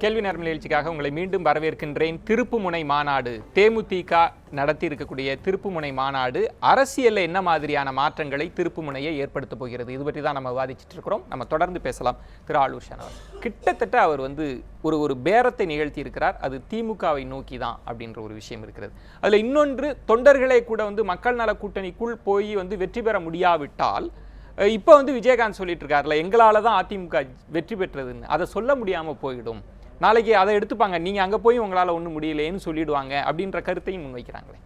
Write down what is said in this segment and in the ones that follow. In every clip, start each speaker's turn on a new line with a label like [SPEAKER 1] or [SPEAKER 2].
[SPEAKER 1] கேள்வி நேரம் நிகழ்ச்சிக்காக உங்களை மீண்டும் வரவேற்கின்றேன். திருப்புமுனை மாநாடு, தேமுதிக நடத்தி இருக்கக்கூடிய திருப்புமுனை மாநாடு அரசியலில் என்ன மாதிரியான மாற்றங்களை திருப்புமுனையை ஏற்படுத்த போகிறது, இது பற்றி தான் நம்ம விவாதிச்சுட்டு இருக்கிறோம். நம்ம தொடர்ந்து பேசலாம். திரு ஆளூர் ஷானவாஸ், கிட்டத்தட்ட அவர் ஒரு பேரத்தை நிகழ்த்தி இருக்கிறார். அது திமுகவை நோக்கி தான் அப்படின்ற ஒரு விஷயம் இருக்கிறது. அதில் இன்னொன்று, தொண்டர்களே கூட மக்கள் நல கூட்டணிக்குள் போய் வெற்றி பெற முடியாவிட்டால் இப்போ விஜயகாந்த் சொல்லிட்டு இருக்காருல, எங்களால தான் அதிமுக வெற்றி பெற்றதுன்னு, அதை சொல்ல முடியாம போயிடும், நாளைக்கு அதை எடுத்துப்பாங்க, நீங்க அங்க போய் உங்களால ஒன்றும் முடியலைன்னு சொல்லிடுவாங்க அப்படின்ற கருத்தையும் முன்வைக்கிறாங்களே.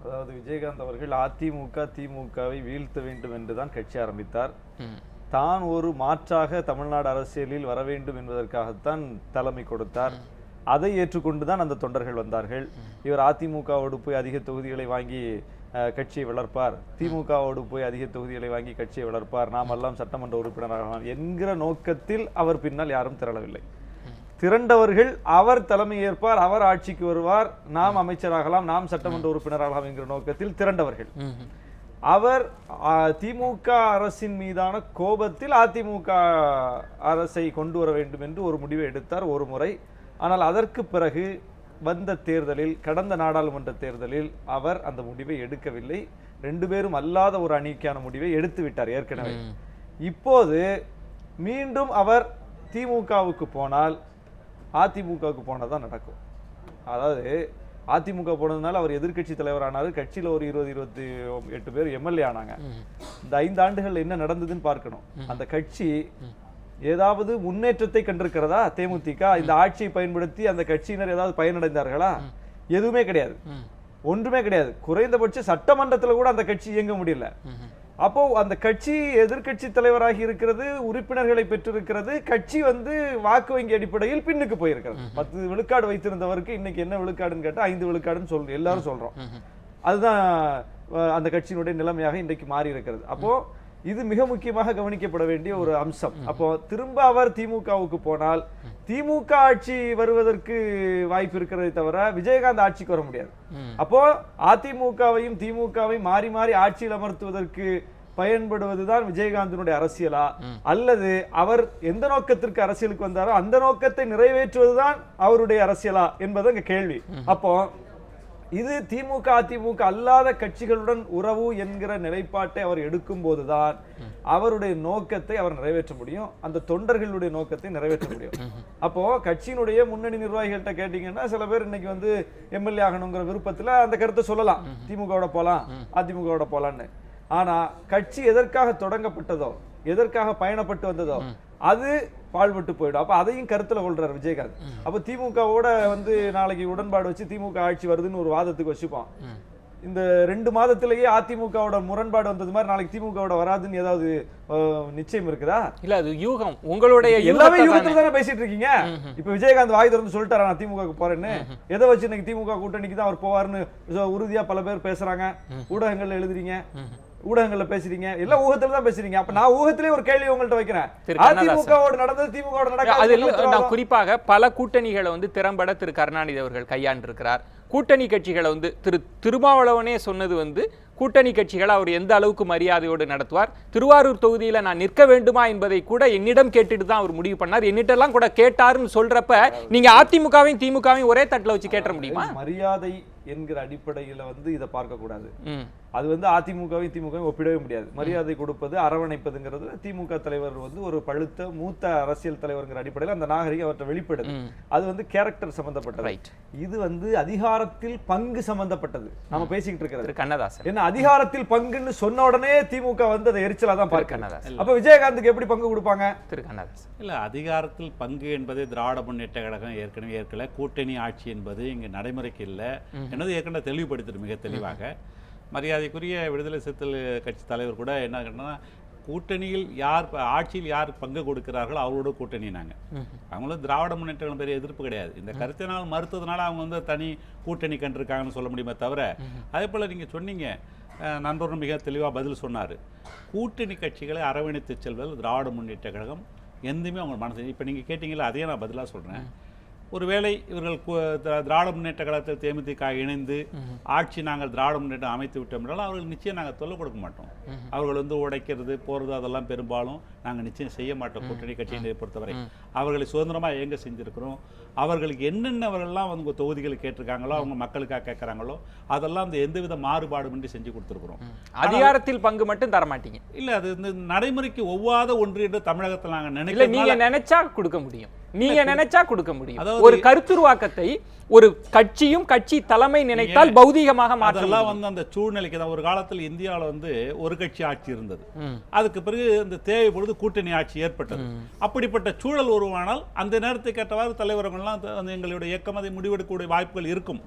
[SPEAKER 2] அதாவது விஜயகாந்த் அவர்கள் அதிமுக திமுகவை வீழ்த்த வேண்டும் என்றுதான் கட்சி ஆரம்பித்தார். தான் ஒரு மாற்றாக தமிழ்நாடு அரசியலில் வர வேண்டும் என்பதற்காகத்தான் தலைமை கொடுத்தார். அதை ஏற்றுக்கொண்டுதான் அந்த தொண்டர்கள் வந்தார்கள். இவர் அதிமுகவோடு போய் அதிக தொகுதிகளை வாங்கி கட்சியை வளர்ப்பார், திமுகவோடு போய் அதிக தொகுதிகளை வாங்கி கட்சியை வளர்ப்பார், நாம் எல்லாம் சட்டமன்ற உறுப்பினராகலாம் என்கிற நோக்கத்தில் அவர் பின்னால் யாரும் திரளவில்லை. திரண்டவர்கள் அவர் தலைமை ஏற்பார், அவர் ஆட்சிக்கு வருவார், நாம் அமைச்சராகலாம், நாம் சட்டமன்ற உறுப்பினராகலாம் என்கிற நோக்கத்தில் திரண்டவர்கள். அவர் திமுக அரசின் மீதான கோபத்தில் அதிமுக அரசை கொண்டு வர வேண்டும் என்று ஒரு முடிவை எடுத்தார் ஒரு முறை. ஆனால் அதற்கு பிறகு வந்த தேர்தலில், கடந்த நாடாளுமன்ற தேர்தலில் அவர் அந்த முடிவை எடுக்கவில்லை. ரெண்டு பேரும் அல்லாத ஒரு அணிக்கான முடிவை எடுத்து விட்டார் ஏற்கனவே. இப்போது மீண்டும் அவர் திமுகவுக்கு போனால் அதிமுகவுக்கு போனதான் நடக்கும். அதாவது அதிமுக போனதுனால அவர் எதிர்கட்சி தலைவரானாரு, கட்சியில ஒரு 20-28 பேர் எம்எல்ஏ ஆனாங்க. இந்த 5 ஆண்டுகள் என்ன நடந்ததுன்னு பார்க்கணும். அந்த கட்சி ஏதாவது முன்னேற்றத்தை கண்டிருக்கிறதா? தேமுதிக இந்த ஆட்சியை பயன்படுத்தி அந்த கட்சியினர் ஏதாவது பயனடைந்தார்களா? எதுவுமே கிடையாது, ஒன்றுமே கிடையாது. குறைந்தபட்ச சட்டமன்றத்தில் கூட அந்த கட்சி இயங்க முடியல. அப்போ அந்த கட்சி எதிர்கட்சி தலைவராகி இருக்கிறது, உறுப்பினர்களை பெற்றிருக்கிறது, கட்சி வாக்கு வங்கி அடிப்படையில் பின்னுக்கு போயிருக்கிறது. 10 விழுக்காடு வைத்திருந்தவருக்கு இன்னைக்கு என்ன விழுக்காடுன்னு கேட்டா 5 விழுக்காடுன்னு சொல்றோம், எல்லாரும் சொல்றோம். அதுதான் அந்த கட்சியினுடைய நிலைமையாக இன்றைக்கு மாறி இருக்கிறது. அப்போ இது மிக முக்கியமாக கவனிக்கப்பட வேண்டிய ஒரு அம்சம். அப்போ திரும்ப அவர் திமுகவுக்கு போனால் திமுக ஆட்சி வருவதற்கு வாய்ப்பு இருக்கிறதை தவிர விஜயகாந்த் ஆட்சிக்கு வர முடியாது. அப்போ அதிமுகவையும் திமுகவையும் மாறி மாறி ஆட்சியில் அமர்த்துவதற்கு பயன்படுவதுதான் விஜயகாந்தினுடைய அரசியலா, அல்லது அவர் எந்த நோக்கத்திற்கு அரசியலுக்கு வந்தாரோ அந்த நோக்கத்தை நிறைவேற்றுவதுதான் அவருடைய அரசியலா என்பது அங்க கேள்வி. அப்போ இது திமுக அதிமுக அல்லாத கட்சிகளுடன் உறவு என்கிற நிலைப்பாட்டை அவர் எடுக்கும் போதுதான் அவருடைய நோக்கத்தை அவர் நிறைவேற்ற முடியும், அந்த தொண்டர்களுடைய நோக்கத்தை நிறைவேற்ற முடியும். அப்போ கட்சியினுடைய முன்னணி நிர்வாகிகள்கிட்ட கேட்டீங்கன்னா சில பேர் இன்னைக்கு எம்எல்ஏ ஆகணுங்கிற விருப்பத்துல அந்த கருத்தை சொல்லலாம், திமுகவோட போலாம் அதிமுகவோட போலான்னு. ஆனா கட்சி எதற்காக தொடங்கப்பட்டதோ, எதற்காக பயணப்பட்டு வந்ததோ அது பாழ்பட்டு போயிடும். அப்ப அதையும் கருத்துல கொள்றாரு விஜயகாந்த். அப்ப திமுகவோட நாளைக்கு உடன்பாடு வச்சு திமுக ஆட்சி வருதுன்னு ஒரு வாதத்துக்கு வச்சுப்பான். இந்த 2 மாதத்திலேயே அதிமுகவோட முரண்பாடு வந்தது மாதிரி நாளைக்கு திமுகவோட வராதுன்னு ஏதாவது நிச்சயம் இருக்குதா? இல்ல, அது யூகம். உங்களுடைய எல்லாமே யூகத்துல தானே பேசிட்டு இருக்கீங்க. இப்ப விஜயகாந்த் வாய் திறந்து சொல்லிட்டாரா நான் திமுக போறேன்னு? எதை வச்சு இன்னைக்கு திமுக கூட்டணிக்கு தான் அவர் போவாருன்னு உறுதியா பல பேர் பேசுறாங்க, ஊடகங்கள்ல எழுதுறீங்க, ஊடகங்கள்ல பேசுறீங்க, எல்லாம் ஊகத்துல தான் பேசுறீங்க. அப்ப நான் ஊகத்திலே ஒரு கேள்வி உங்கள்ட்ட வைக்கிறேன், அதிமுகவோட நடந்தது திமுகவோட நடக்காது.
[SPEAKER 1] குறிப்பாக பல கூட்டணிகளை திறம்பட திரு கருணாநிதி அவர்கள் கையாண்டு இருக்கிறார். கூட்டணி கட்சிகளை திரு திருமாவளவனே சொன்னது கூட்டணி கட்சிகளை அவர் எந்த அளவுக்கு மரியாதையோடு நடத்துவார், திருவாரூர் தொகுதியில நான் நிற்க வேண்டுமா என்பதை கூட என்னிடம் கேட்டுட்டு தான் அவர் முடிவு பண்ணார், என்னிட்டெல்லாம் கூட கேட்டாருன்னு சொல்றப்ப நீங்க அதிமுகவையும் திமுகவையும் ஒரே தட்டுல வச்சு கேட்ட முடியுமா?
[SPEAKER 2] மரியாதை என்கிற அடிப்படையில இதை பார்க்க கூடாது. அது அதிமுகவையும் திமுகவையும் ஒப்பிடவே முடியாது. மரியாதை கொடுப்பது, அரவணைப்பதுங்கிறது திமுக தலைவர் ஒரு பழுத்த மூத்த அரசியல் தலைவர்ங்கிற அடிப்படையில் அந்த நாகரிகம் அவற்றை வெளிப்படுது. அது கேரக்டர் சம்பந்தப்பட்டது. இது அதிகாரத்தில் பங்கு சம்பந்தப்பட்டது. நம்ம பேசிக்கிட்டு இருக்கிறது
[SPEAKER 1] கண்ணதாசன்
[SPEAKER 2] என்ன, அதிகாரத்தில் பங்குன்னு சொன்ன உடனே திமுக அதை எரிச்சலா தான் பார்க்க. அப்ப விஜயகாந்துக்கு எப்படி பங்கு கொடுப்பாங்க
[SPEAKER 1] திரு கண்ணதாசன்?
[SPEAKER 3] இல்ல, அதிகாரத்தில் பங்கு என்பது திராவிட முன்னேற்ற கழகம் ஏற்கனவே ஏற்கல. கூட்டணி ஆட்சி என்பது இங்க நடைமுறைக்கு இல்லை என்னது ஏற்கனவே தெளிவுபடுத்திட்டு மிக தெளிவாக. மரியாதைக்குரிய விடுதலை சிறுத்தைகள் கட்சி தலைவர் கூட என்ன கேட்டோம்னா, கூட்டணியில் யார் ஆட்சியில் யார் பங்கு கொடுக்கிறார்களோ அவரோட கூட்டணி நாங்கள். அவங்களும் திராவிட முன்னேற்ற பெரிய எதிர்ப்பு கிடையாது. இந்த கருத்தினால் மறுத்ததுனால அவங்க தனி கூட்டணி கண்டிருக்காங்கன்னு சொல்ல முடியுமே தவிர, அதே போல் நீங்கள் சொன்னீங்க, நண்பரும் மிக தெளிவாக பதில் சொன்னார். கூட்டணி கட்சிகளை அரவணைத்து செல்வதில் திராவிட முன்னேற்ற கழகம் எந்தமே அவங்க மனசு. இப்போ நீங்கள் கேட்டீங்களா, அதையே நான் பதிலாக சொல்கிறேன். ஒருவேளை இவர்கள் திராவிட முன்னேற்ற கழகத்தில் தேமுதிக இணைந்து ஆட்சி நாங்கள் திராவிட முன்னேற்றம் அமைத்து விட்டோம் என்றால் அவர்கள் நிச்சயம் நாங்கள் தொல்லை கொடுக்க மாட்டோம். அவர்கள் வந்து உடைக்கிறது போகிறது அதெல்லாம் பெரும்பாலும் நாங்கள் நிச்சயம் செய்ய மாட்டோம். கூட்டணி கட்சியினை பொறுத்தவரை அவர்களை சுதந்திரமாக இயங்க செஞ்சுருக்கிறோம். அவர்களுக்கு என்னென்னவர்கள்லாம் அவங்க தொகுதிகள் கேட்டிருக்காங்களோ அவங்க மக்களுக்காக கேட்குறாங்களோ அதெல்லாம் அந்த எந்தவித மாறுபாடுமின்றி செஞ்சு கொடுத்துருக்குறோம்.
[SPEAKER 1] அதிகாரத்தில் பங்கு மட்டும் தர மாட்டீங்க
[SPEAKER 3] இல்லை, அது இந்த நடைமுறைக்கு ஒவ்வாத ஒன்று என்று தமிழகத்தில் நாங்கள் நினைக்கிறோம்.
[SPEAKER 1] நீங்க நினைச்சா கொடுக்க முடியும், நீங்க நினைச்சா கொடுக்க முடியும். ஒரு கருத்துருவாக்கத்தை ஒரு கட்சியும் கட்சி தலைமை நினைத்தால் பௌதீகமாக
[SPEAKER 3] மாற்றலாம். வந்து அந்த சூழ்நிலைக்கு தான் ஒரு காலத்தில் இந்தியாவில் வந்து ஒரு கட்சி ஆட்சி இருந்தது. அதுக்கு பிறகு அந்த தேவை பொழுது கூட்டணி ஆட்சி ஏற்பட்டது. அப்படிப்பட்ட சூழல் உருவானால் அந்த நேரத்துக்கு ஏற்றவாறு தலைவர்கள்லாம் எங்களுடைய இயக்கம் அதை முடிவெடுக்கக்கூடிய வாய்ப்புகள் இருக்கும்.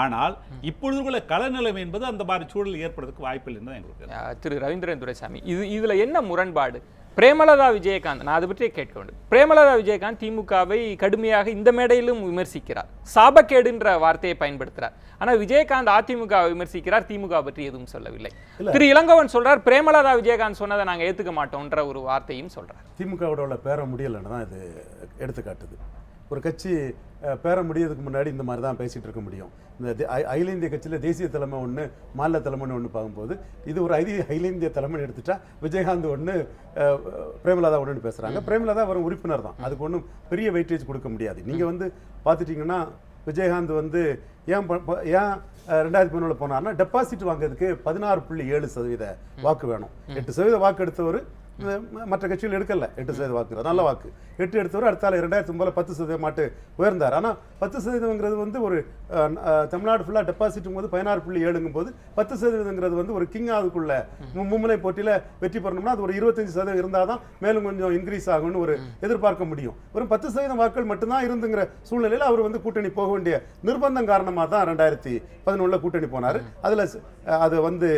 [SPEAKER 3] ஆனால் இப்பொழுது கள நிலைமை என்பது அந்த மாதிரி சூழல் ஏற்படுறதுக்கு வாய்ப்பு இல்லைன்னு எங்களுக்கு.
[SPEAKER 1] திரு ரவீந்திரன் துரைசாமி, இதுல என்ன முரண்பாடு? பிரேமலதா விஜயகாந்த், நான் அதை பற்றியே கேட்க வேண்டும். பிரேமலதா விஜயகாந்த் திமுகவை கடுமையாக இந்த மேடையிலும் விமர்சிக்கிறார், சாபக்கேடுன்ற வார்த்தையை பயன்படுத்துறார். ஆனால் விஜயகாந்த் அதிமுக விமர்சிக்கிறார், திமுக பற்றி எதுவும் சொல்லவில்லை. திரு இளங்கோவன் சொல்றார் பிரேமலதா விஜயகாந்த் சொன்னதை நாங்கள் ஏற்றுக்க மாட்டோம்ன்ற ஒரு வார்த்தையும் சொல்றார்.
[SPEAKER 4] திமுகவோட உள்ள பேர முடியலைன்னு தான் இது எடுத்துக்காட்டுது. ஒரு கட்சி பேர முடியறதுக்கு முன்னாடி இந்த மாதிரி தான் பேசிகிட்டு இருக்க முடியும். இந்த அகில இந்திய கட்சியில் தேசிய தலைமை ஒன்று, மாநில தலைமைன்னு ஒன்று பார்க்கும்போது இது ஒரு அகில இந்திய தலைமைன்னு எடுத்துட்டா விஜயகாந்த் ஒன்று, பிரேமலதா ஒன்றுன்னு பேசுகிறாங்க. பிரேமலதா ஒரு உறுப்பினர் தான், அதுக்கு ஒன்றும் பெரிய வெயிட்டேஜ் கொடுக்க முடியாது. நீங்கள் வந்து பார்த்துட்டிங்கன்னா விஜயகாந்த் வந்து ஏன் 2011 போனார்னா டெபாசிட் வாங்குறதுக்கு 16.7% வாக்கு வேணும். 8% வாக்கு எடுத்தவர் மற்ற கட்சிகள் எடுக்கல. 8% வாக்கு நல்ல வாக்கு. 8 எடுத்தவர் அடுத்தால 2009 10% மாட்டு உயர்ந்தார். ஆனால் 10%ங்கிறது வந்து ஒரு தமிழ்நாடு ஃபுல்லாக டெபாசிட்டும் போது 16.7ங்கும் போது 10%ங்கிறது வந்து ஒரு கிங் அதுக்குள்ள மும்முனை போட்டியில் வெற்றி பெறணும்னா அது ஒரு 25% இருந்தால் தான் மேலும் கொஞ்சம் இன்க்ரீஸ் ஆகும்னு ஒரு எதிர்பார்க்க முடியும். ஒரு 10% வாக்குகள் மட்டும்தான் இருந்துங்கிற சூழ்நிலையில் அவர் வந்து கூட்டணி போக வேண்டிய நிர்பந்தம் காரணமாக தான் 2011 கூட்டணி போனார். அதில் அது வந்து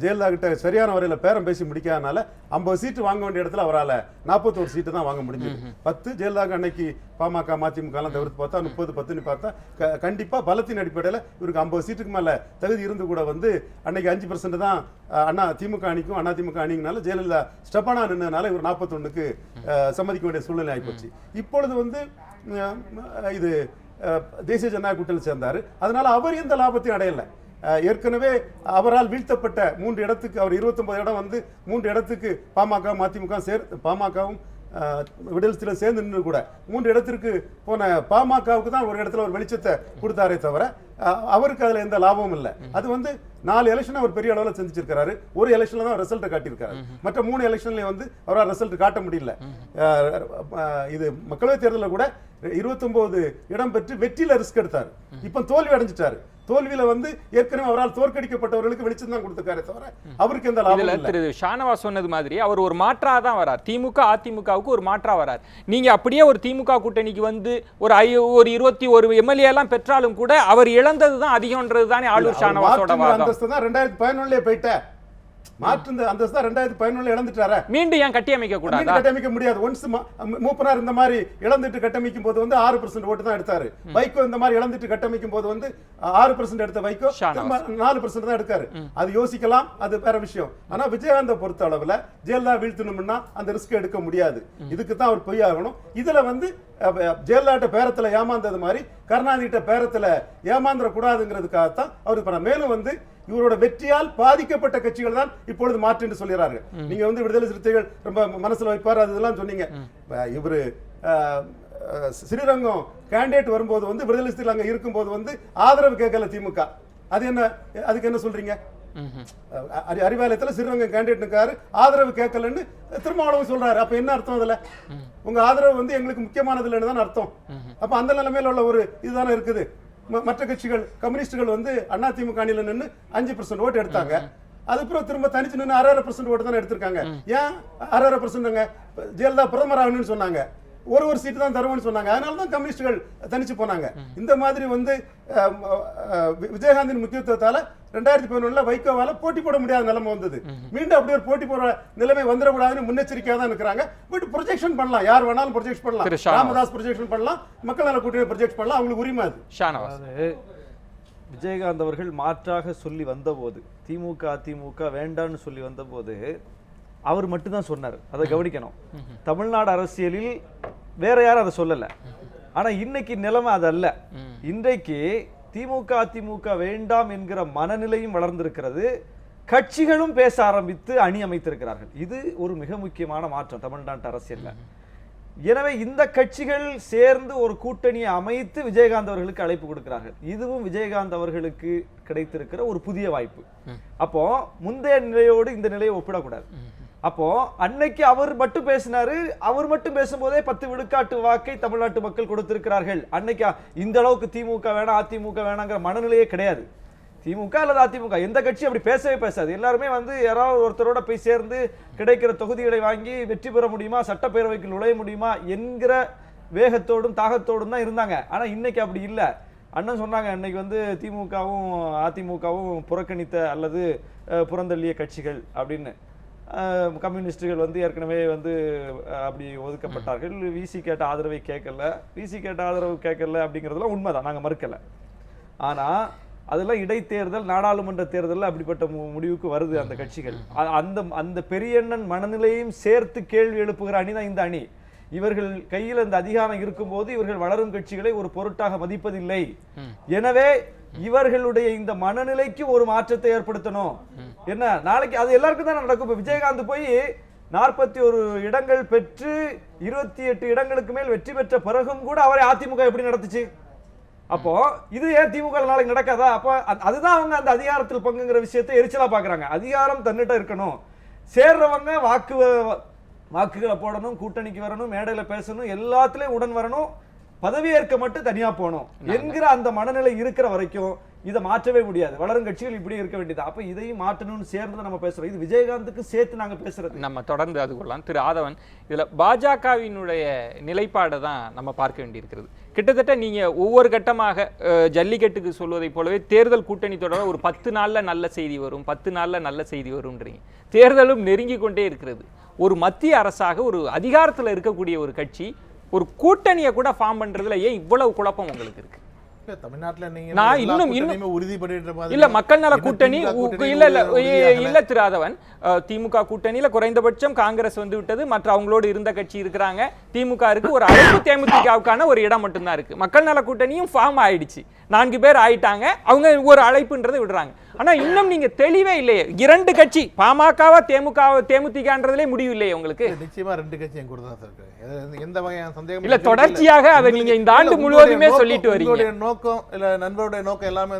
[SPEAKER 4] ஜெயலலிதா கிட்ட சரியான வரையில் பேரம் பேசி முடிக்காதனால 50 சீட்டு வாங்க வேண்டிய இடத்துல அவரால் 41 சீட்டு தான் வாங்க முடிஞ்சது. 10 ஜெயலலிதா அன்னைக்கு பாமக மதிமுகலாம் தவிர்த்து பார்த்தா 30-10 பார்த்தா கண்டிப்பா பலத்தின் அடிப்படையில் இவருக்கு 50 சீட்டுக்கு மேல தகுதி இருந்து கூட வந்து அன்னைக்கு 5% தான் அண்ணா திமுக அணிக்கும் அண்ணா திமுக அணிங்கனால ஜெயலலிதா ஸ்டெபனா நின்றதுனால இவர் 41க்கு சம்மதிக்க வேண்டிய சூழ்நிலை ஆகிப்போச்சு. இப்பொழுது வந்து இது தேசிய ஜனநாயக கூட்டணியில் சேர்ந்தார். அதனால அவர் எந்த லாபத்தையும் அடையலை. ஏற்கனவே அவரால் வீழ்த்தப்பட்ட 3 இடத்துக்கு அவர் 29 இடம் வந்து 3 இடத்துக்கு பாமக மதிமுக பாமகவும் விடுதலை சேர்ந்து நின்று கூட 3 இடத்திற்கு போன பாமகவுக்கு தான் ஒரு இடத்துல ஒரு வெளிச்சத்தை கொடுத்தாரே தவிர அவருக்கு அதுல எந்த லாபமும் இல்லை. அது வந்து 4 எலெக்ஷன் அவர் பெரிய அளவில் செஞ்சிருக்கிறாரு. ஒரு எலெக்ஷன்ல தான் ரிசல்ட்டை காட்டியிருக்காரு. மற்ற 3 எலெக்ஷன்ல வந்து அவரால் ரிசல்ட் காட்ட முடியல. இது மக்களவைத் தேர்தலில் கூட 29 இடம் பெற்று வெற்றியில ரிஸ்க் எடுத்தார். இப்ப தோல்வி அடைஞ்சிட்டாரு. தோல்வியில வந்து ஏற்கனவே அவரால் தோற்கடிக்கப்பட்டவர்களுக்கு வெளிச்சம் தான் கொடுத்துக்காரே தவிர அவருக்கு எந்த லாபமும் இல்லை.
[SPEAKER 1] திரு ஷானவாஸ் சொன்னது மாதிரி அவர் ஒரு மாற்றா தான் வரார். திமுக அதிமுகவுக்கு ஒரு மாற்றா வரார். நீங்க அப்படியே ஒரு திமுக கூட்டணிக்கு வந்து ஒரு 21 எம்எல்ஏ எல்லாம் பெற்றாலும் கூட அவர் இழந்தது தான் அதிகம்ன்றது தானே ஆளூர் ஷானவாஸோட வாதம்.
[SPEAKER 4] அந்தஸ்து தான் 2011 போயிட்ட மாற்று அந்தஸ்து தான் 2011 இழந்துட்டாரு.
[SPEAKER 1] மீண்டும் ஏன் கட்டியமைக்க கூடாது?
[SPEAKER 4] கட்டமைக்க முடியாது. ஒன்ஸ் மூப்பனார் இந்த மாதிரி இழந்துட்டு கட்டமைக்கும் போது வந்து 6% ஓட்டு தான் எடுத்தாரு. வைகோ இந்த மாதிரி இழந்துட்டு கட்டமைக்கும் போது வந்து 6% எடுத்த வைகோ 4% தான் எடுக்காரு. அது யோசிக்கலாம், அது வேற விஷயம். ஆனா விஜயகாந்தை பொறுத்த அளவுல ஜெயலலிதா வீழ்த்தணும்னா அந்த ரிஸ்க் எடுக்க முடியாது. இதுக்கு தான் அவர் பொய் ஆகணும். இதுல வந்து ஜெயலலிதா பேரத்துல ஏமாந்தது மாதிரி கருணாநிதி பேரத்துல ஏமாந்துட கூடாதுங்கிறதுக்காகத்தான் அவர் மேலும் வந்து இவரோட வெற்றியால் பாதிக்கப்பட்ட கட்சிகள் தான் இப்பொழுது மாற்று என்று சொல்கிறார்கள். நீங்க வந்து விடுதலை சிறுத்தைகள் ரொம்ப மனசுல வைப்பார் அதெல்லாம் சொன்னீங்க. இவரு ஸ்ரீரங்கம் கேண்டிடேட் வரும்போது வந்து விடுதலை சிறுத்தைகள் அங்க இருக்கும்போது வந்து ஆதரவு கேட்கல திமுக. அது என்ன, அதுக்கு என்ன சொல்றீங்க? அறிவாலயத்தில் ஸ்ரீரங்கம் கேண்டிடேட்டுக்காரு ஆதரவு கேட்கலன்னு திருமாவளவன் சொல்றாரு. அப்ப என்ன அர்த்தம்? அதுல உங்க ஆதரவு வந்து எங்களுக்கு முக்கியமானது இல்லைன்னு தான் அர்த்தம். அப்ப அந்த நிலைமையில உள்ள ஒரு இதுதானே இருக்குது. மற்ற கட்சிகள் கம்யூனிஸ்டுகள் வந்து அதிமுக அணியில நின்று 5% ஓட்டு எடுத்தாங்க. அதுக்கப்புறம் திரும்ப தனிச்சு நின்று 6.5% ஓட்டு தானே எடுத்திருக்காங்க. ஏன் 6.5%? ஜெயலலிதா பிரதமர் ஆகணும்னு சொன்னாங்க. ஒரு சீட்டு தான் தருவோம்னு சொன்னாங்க. அதனால தான் கம்யூனிஸ்டுகள் தனிச்சு போனாங்க. இந்த மாதிரி வந்து விஜயகாந்தின் முக்கியத்துவத்தால 2011 வைகோவால போட்டி போட முடியாத நிலைமை வந்தது. மீண்டும் அப்படி ஒரு போட்டி போட நிலைமை வந்துடக்கூடாதுன்னு முன்னெச்சரிக்கையா தான் இருக்கிறாங்க. பட் ப்ரொஜெக்ஷன் பண்ணலாம், யார் வேணாலும் ப்ரொஜெக்ட் பண்ணலாம். ராமதாஸ் ப்ரொஜெக்ஷன் பண்ணலாம், மக்கள் நல கூட்டணி ப்ரொஜெக்ட் பண்ணலாம், அவங்களுக்கு உரிமை அது.
[SPEAKER 2] விஜயகாந்த் அவர்கள் மாற்றாக சொல்லி வந்தபோது, திமுக அதிமுக வேண்டான்னு சொல்லி வந்தபோது அவர் மட்டும்தான் சொன்னார். அதை கவனிக்கணும். தமிழ்நாடு அரசியலில் வேற யாரும் அதை சொல்லல. ஆனா இன்னைக்கு நிலைமை அது அல்ல. இன்றைக்கு திமுக அதிமுக வேண்டாம் என்கிற மனநிலையும் வளர்ந்திருக்கிறது. கட்சிகளும் பேச ஆரம்பித்து அணி அமைத்திருக்கிறார்கள். இது ஒரு மிக முக்கியமான மாற்றம் தமிழ்நாட்டு அரசியல்ல. எனவே இந்த கட்சிகள் சேர்ந்து ஒரு கூட்டணியை அமைத்து விஜயகாந்த் அவர்களுக்கு அழைப்பு கொடுக்கிறார்கள். இதுவும் விஜயகாந்த் அவர்களுக்கு கிடைத்திருக்கிற ஒரு புதிய வாய்ப்பு. அப்போ முந்தைய நிலையோடு இந்த நிலையை ஒப்பிடக்கூடாது. அப்போ அன்னைக்கு அவர் மட்டும் பேசினாரு, அவர் மட்டும் பேசும்போதே 10 விழுக்காட்டு வாக்கை தமிழ்நாட்டு மக்கள் கொடுத்திருக்கிறார்கள். அன்னைக்கு இந்த அளவுக்கு திமுக வேணாம் அதிமுக வேணாங்கிற மனநிலையே கிடையாது. திமுக அல்லது அதிமுக எந்த கட்சி அப்படி பேசவே பேசாது. எல்லாருமே யாராவது ஒருத்தரோட போய் சேர்ந்து கிடைக்கிற தொகுதிகளை வாங்கி வெற்றி பெற முடியுமா, சட்டப்பேரவைக்கு நுழைய முடியுமா என்கிற வேகத்தோடும் தாகத்தோடும் தான் இருந்தாங்க. ஆனா இன்னைக்கு அப்படி இல்லை. அண்ணன் சொன்னாங்க, இன்னைக்கு திமுகவும் அதிமுகவும் புறக்கணித்த அல்லது புறந்தள்ளிய கட்சிகள் அப்படின்னு. கம்யூனிஸ்டுகள் ஏற்கனவே அப்படி ஒதுக்கப்பட்டார்கள். விசி கேட்ட ஆதரவை கேட்கல, விசி கேட்ட ஆதரவு கேட்கல அப்படிங்கிறதுலாம் உண்மைதான், நாங்க மறுக்கல. ஆனா அதெல்லாம் இடைத்தேர்தல், நாடாளுமன்ற தேர்தலில் அப்படிப்பட்ட முடிவுக்கு வருது அந்த கட்சிகள். அந்த பெரியண்ணன் மனநிலையும் சேர்த்து கேள்வி எழுப்புகிற அணிதான் இந்த அணி. இவர்கள் கையில் அந்த அதிகாரம் இருக்கும்போது இவர்கள் வளரும் கட்சிகளை ஒரு பொருட்டாக மதிப்பதில்லை. எனவே இவர்களுடைய இந்த மனநிலைக்கு ஒரு மாற்றத்தை ஏற்படுத்தணும். என்ன நாளைக்கு அது எல்லாருக்கும் தான் நடக்கும். இப்ப விஜயகாந்த் போய் 41 இடங்கள் பெற்று 28 இடங்களுக்கு மேல் வெற்றி பெற்ற பிறகும் கூட அவரை அதிமுக எப்படி நடத்துச்சு? அப்போ இது ஏன் திமுக நாளைக்கு நடக்காதா? அப்ப அதுதான் அவங்க அந்த அதிகாரத்தில் பங்குங்கிற விஷயத்தை எரிச்சலா பாக்குறாங்க. அதிகாரம் தன்னிட்ட இருக்கணும், சேர்றவங்க வாக்குகளை போடணும், கூட்டணிக்கு வரணும், மேடையில பேசணும், எல்லாத்துலயும் உடன் வரணும், பதவியேற்க மட்டும் தனியா போகணும் என்கிற அந்த மனநிலை இருக்கிற வரைக்கும் இதை மாற்றவே முடியாது. வளரும் கட்சிகள் இப்படி இருக்க வேண்டியது. அப்ப இதையும் மாற்றணும்னு சேர்ந்து நம்ம பேசுறோம். இது விஜயகாந்துக்கு சேர்த்து நாங்க பேசுறது.
[SPEAKER 1] நம்ம தொடர்ந்து அது கொள்ளலாம். திரு ஆதவன், இதுல பாஜகவினுடைய நிலைப்பாடை தான் நம்ம பார்க்க வேண்டியிருக்கிறது. கிட்டத்தட்ட நீங்க ஒவ்வொரு கட்டமாக ஜல்லிக்கட்டுக்கு சொல்வதை போலவே தேர்தல் கூட்டணி தொடர ஒரு 10 நாள்ல நல்ல செய்தி வரும், 10 நாள்ல நல்ல செய்தி வரும்ன்றீங்க. தேர்தலும் நெருங்கி கொண்டே இருக்கிறது. ஒரு மத்திய அரசாக ஒரு அதிகாரத்தில் இருக்கக்கூடிய ஒரு கட்சி ஒரு கூட்டணியை கூட ஃபார்ம் பண்றதுல ஏன் இவ்வளவு குழப்பம் உங்களுக்கு இருக்கு?
[SPEAKER 5] தமிழ்நாட்டுல நீங்க
[SPEAKER 1] நான் இன்னும்
[SPEAKER 5] உறுதி பண்ணிடுற மாதிரி
[SPEAKER 1] இல்ல, மக்கள் நல கூட்டணி இல்ல திரு ஆதவன், திமுக கூட்டணியில குறைந்தபட்சம் காங்கிரஸ் விட்டது, மற்ற அவங்களோடு இருந்த கட்சி இருக்கிறாங்க. திமுக இருக்கு, ஒரு அழைப்பு தேமுதிகவுக்கான ஒரு இடம் மட்டும்தான் இருக்கு. மக்கள் நல கூட்டணியும் ஃபார்ம் ஆயிடுச்சு, 4 பேர் ஆயிட்டாங்க, அவங்க ஒரு அழைப்புன்றதை விடுறாங்க. ஆனா இன்னும் நீங்க தெளிவே இல்லையே. 2 கட்சி பாமகவா தேமுதிகன்றதுலே முடிவு இல்லையே உங்களுக்கு?
[SPEAKER 5] நிச்சயமா 2 கட்சி என் கூட தான் சார் இருக்கு. எந்த வகையான சந்தேகம்
[SPEAKER 1] இல்ல, தொடர்ச்சியாக அதை நீங்க இந்த ஆண்டு முழுவதுமே சொல்லிட்டு வரீங்க.
[SPEAKER 5] நோக்கம் இல்ல நண்பருடைய நோக்கம் எல்லாமே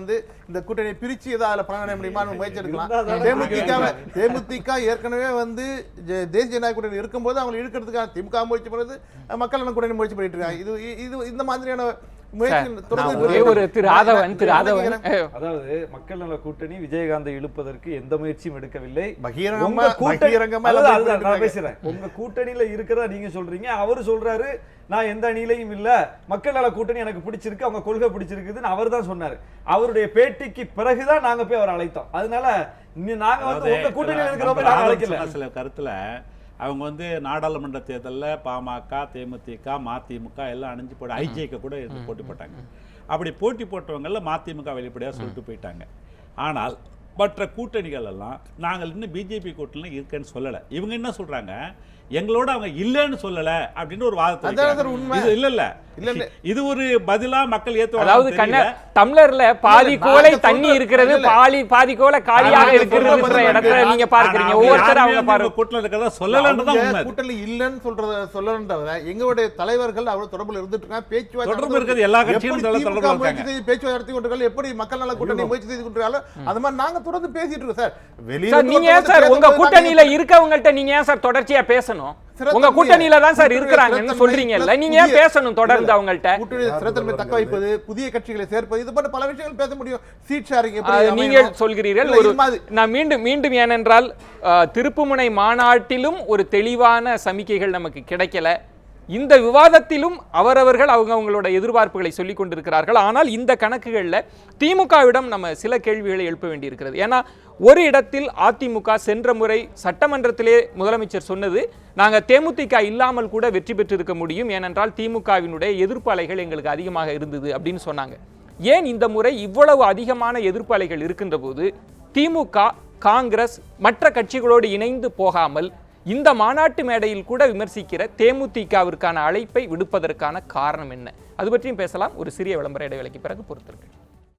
[SPEAKER 5] இந்த கூட்டணியை பிரிச்சு ஏதாவது பலனடைய முடியுமா முயற்சி எடுக்கலாம். தேமுதிக ஏற்கனவே தேசிய ஜனநாயக கூட்டணி இருக்கும்போது அவங்க இழுக்கிறதுக்காக திமுக முயற்சி பண்ணுறது, மக்கள் நல கூட்டணி முயற்சி பண்ணிட்டு இருக்காங்க. இது இந்த மாதிரியான
[SPEAKER 2] அதாவது மக்கள் நல கூட்டணி விஜயகாந்தை இழுப்பதற்கு எந்த முயற்சியும் எடுக்கவில்லை. பேசுறேன், உங்க கூட்டணியில இருக்கிறதா நீங்க சொல்றீங்க, அவரு சொல்றாரு நான் எந்த அணியிலையும் இல்ல, மக்கள் நல கூட்டணி எனக்கு பிடிச்சிருக்கு, அவங்க கொள்கை பிடிச்சிருக்குதுன்னு அவர் தான் சொன்னாரு. அவருடைய பேட்டிக்கு பிறகுதான் நாங்க போய் அவர் அழைத்தோம். அதனால நாங்க உங்க கூட்டணியில இருக்கிறவங்க நாங்க அழைக்கல.
[SPEAKER 3] சில கருத்துல அவங்க நாடாளுமன்ற தேர்தலில் பாமக, தேமுதிக, மதிமுக எல்லாம் அணிஞ்சு போட்டு ஐஜேக்கு கூட போட்டி போட்டாங்க. அப்படி போட்டி போட்டவங்கள மதிமுக வெளிப்படையாக சொல்லிட்டு போயிட்டாங்க. ஆனால் மற்ற கூட்டணிகள் எல்லாம் நாங்கள் இன்னும் பிஜேபி கூட்டணியில் இருக்கேன்னு சொல்லலை. இவங்க என்ன சொல்றாங்க, எங்களோட அவங்க இல்லைன்னு சொல்லல அப்படின்னு ஒரு வாதத்தை. இல்ல இது ஒரு பதிலா மக்கள் ஏத்துவாங்க.
[SPEAKER 1] அதாவது டம்ளர்ல பாதி கோலை தண்ணி இருக்கிறது, பாதி கோலை காலியாக இருக்கிறது இடத்துல நீங்க பார்க்கறீங்க. ஒவ்வொருத்தர் அவங்க பாருங்க
[SPEAKER 3] கூட்டல இருக்கறத சொல்லலன்றதான் உண்மை.
[SPEAKER 5] கூட்டல இல்லன்னு சொல்லலன்றத எங்களுடைய தலைவர்கள் அவரோட தொடர்புல இருந்துட்டு இருக்காங்க. பேச்சுவார்த்தை
[SPEAKER 3] தொடர்பு இருக்குது, எல்லா கட்சியும் தொடர்புல இருக்காங்க.
[SPEAKER 5] பேச்சுவார்த்தை நடத்தி கொண்டிருக்காங்க. எப்படி மக்கள் நல கூட்டணி முயற்சி செய்து கொண்டிருக்காங்க. அது மாதிரி நாங்க தொடர்ந்து பேசிட்டு இருக்கோம் சார்.
[SPEAKER 1] வெளியில நீங்க ஏன் சார் உங்க கூட்டணியில இருக்கவங்கள்ட்ட நீங்க ஏன் சார் தொடர்ச்சியா பேசணும்? உங்க கூட்டணியில தான் சார் இருக்காங்கன்னு சொல்றீங்கல்ல, நீங்க ஏன் பேசணும் தொடர்ந்து அவங்கள்ட்ட?
[SPEAKER 5] கூட்டணி ஸ்திரத்தன்மை தக்க வைப்பது, புதிய கட்சிகளை சேர்ப்பது, இது போன்ற பல விஷயங்கள் பேச முடியும். சீட் ஷேரிங்
[SPEAKER 1] நீங்க சொல்கிறீர்கள். நான் மீண்டும் ஏனென்றால் திருப்புமுனை மாநாட்டிலும் ஒரு தெளிவான சமிக்கைகள் நமக்கு கிடைக்கல. இந்த விவாதத்திலும் அவரவர்கள் அவங்களோட எதிர்பார்ப்புகளை சொல்லிக் கொண்டிருக்கிறார்கள். ஆனால் இந்த கணக்குகளில் திமுகவிடம் நம்ம சில கேள்விகளை எழுப்ப வேண்டியிருக்கிறது. ஏன்னா ஒரு இடத்தில் அதிமுக சென்ற முறை சட்டமன்றத்திலே முதலமைச்சர் சொன்னது, நாங்கள் தேமுதிக இல்லாமல் கூட வெற்றி பெற்றிருக்க முடியும், ஏனென்றால் திமுகவினுடைய எதிர்ப்பு அலைகள் எங்களுக்கு அதிகமாக இருந்தது அப்படின்னு சொன்னாங்க. ஏன் இந்த முறை இவ்வளவு அதிகமான எதிர்ப்பு அலைகள் இருக்கின்ற போது திமுக, காங்கிரஸ் மற்ற கட்சிகளோடு இணைந்து போகாமல் இந்த மாநாட்டு மேடையில் கூட விமர்சிக்கிற தேமுதிகவிற்கான அழைப்பை விடுப்பதற்கான காரணம் என்ன? அது பற்றியும் பேசலாம். ஒரு சிறிய விளம்பர இடைவேளைக்கு பிறகு பொறுத்திருக்கு.